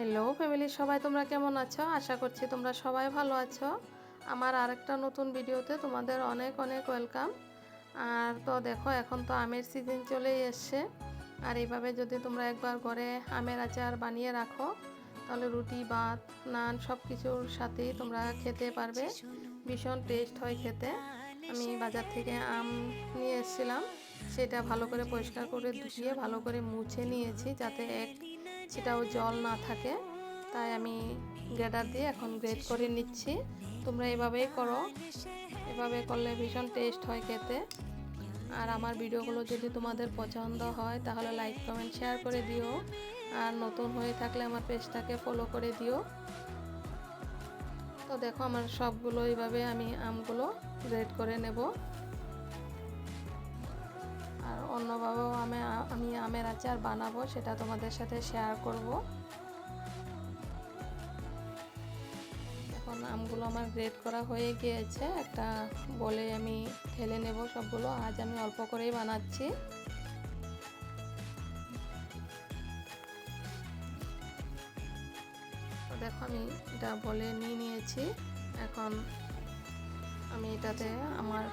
Hello family, সবাই তোমরা কেমন আছো? আশা করছি তোমরা সবাই ভালো আছো। আমার আরেকটা নতুন ভিডিওতে তোমাদের অনেক অনেক ওয়েলকাম। আর তো দেখো, এখন তো আমের সিজন চলেই এসছে। আর এইভাবে যদি তোমরা একবার ঘরে আমের আচার বানিয়ে রাখো, তাহলে রুটি, ভাত, নান সব কিছুর সাথেই তোমরা খেতে পারবে। ভীষণ টেস্ট হয় খেতে। আমি বাজার থেকে আম নিয়ে এসেছিলাম, সেটা ভালো করে পরিষ্কার করে ধুয়ে ভালো করে মুছে নিয়েছি, যাতে সেটাও জল না থাকে। তাই আমি গ্রেটার দিয়ে এখন গ্রেট করে নিচ্ছি। তোমরা এভাবেই করো, এভাবে করলে ভীষণ টেস্ট হয় খেতে। আর আমার ভিডিওগুলো যদি তোমাদের পছন্দ হয় তাহলে লাইক, কমেন্ট, শেয়ার করে দিও। আর নতুন হয়ে থাকলে আমার পেজটাকে ফলো করে দিও। তো দেখো, আমার সবগুলো এইভাবে আমি আমগুলো গ্রেট করে নেব। আর অন্যভাবেও আমি আমের আচার বানাবো, সেটা তোমাদের সাথে শেয়ার করব। এখন আমগুলো আমার গ্রেট করা হয়ে গিয়েছে, একটা বলে আমি ঢেলে নেব সবগুলো। আজ আমি অল্প করেই বানাচ্ছি। তো দেখো, আমি এটা বলে নিয়েছি। এখন আমি এটাতে আমার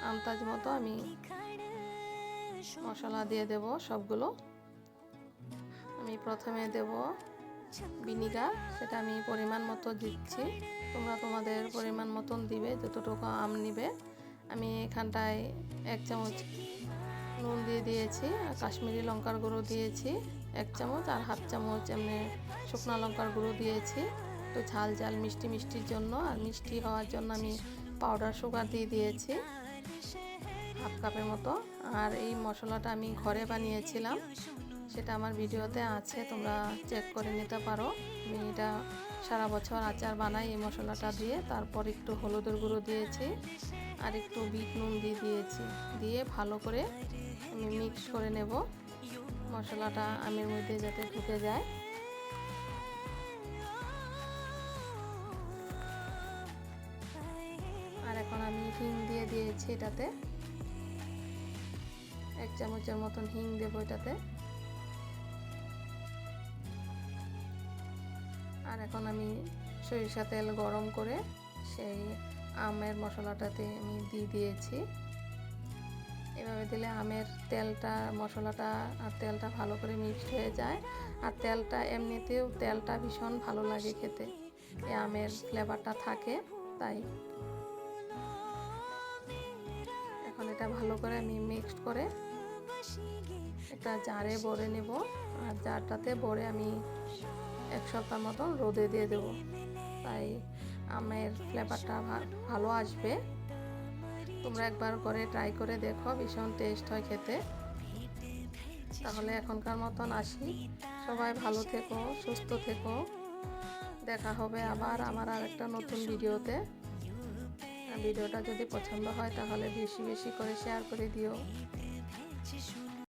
আন্দাজ মতো আমি মশলা দিয়ে দেব সবগুলো। আমি প্রথমে দেব ভিনিগার, সেটা আমি পরিমাণ মতো দিচ্ছি। তোমরা তোমাদের পরিমাণ মতন দিবে, যতটুকু আম নিবে। আমি এখানটায় 1 চামচ নুন দিয়ে দিয়েছি, আর কাশ্মীরি লঙ্কার গুঁড়ো দিয়েছি 1 চামচ, আর 1/2 চামচ এমনি শুকনো লঙ্কার গুঁড়ো দিয়েছি, একটু ঝাল ঝাল মিষ্টির জন্য। আর মিষ্টি হওয়ার জন্য আমি পাউডার সুগার দিয়ে দিয়েছি 1/2 কাপের মতো। আর এই মশলাটা আমি ঘরে বানিয়েছিলাম, সেটা আমার ভিডিওতে আছে, তোমরা চেক করে নিতে পারো। আমি এটা সারা বছর আচার বানাই এই মশলাটা দিয়ে। তারপর একটু হলুদের গুঁড়ো দিয়েছি, আর একটু বিট নুন দিয়েছি, দিয়ে ভালো করে আমি মিক্স করে নেব মশলাটা আমের মধ্যে যাতে ঢুকে যায়। আর এখন আমি হিং দিয়ে দিয়েছি এটাতে, 1 চামচের মতন হিং দেবো এটাতে। আর এখন আমি সরিষা তেল গরম করে সেই আমের মশলাটাতে আমি দিয়ে দিয়েছি। এভাবে দিলে আমের তেলটা, মশলাটা আর তেলটা ভালো করে মিক্সড হয়ে যায়। আর তেলটা এমনিতেও তেলটা ভীষণ ভালো লাগে খেতে, এই আমের ফ্লেভারটা থাকে তাই। এখন এটা ভালো করে আমি মিক্সড করে একটা জারে ভরে নেব। আর জারটাতে ভরে আমি 1 সপ্তাহ মতন রোদে দিয়ে দেব, তাই আমের ফ্লেভারটা ভালো আসবে। তোমরা একবার করে ট্রাই করে দেখো, ভীষণ টেস্ট হয় খেতে। তাহলে এখনকার মতন আসি, সবাই ভালো থেকো, সুস্থ থেকো। দেখা হবে আবার আমার আরেকটা নতুন ভিডিওতে। ভিডিওটা যদি পছন্দ হয় তাহলে বেশি বেশি করে শেয়ার করে দিও।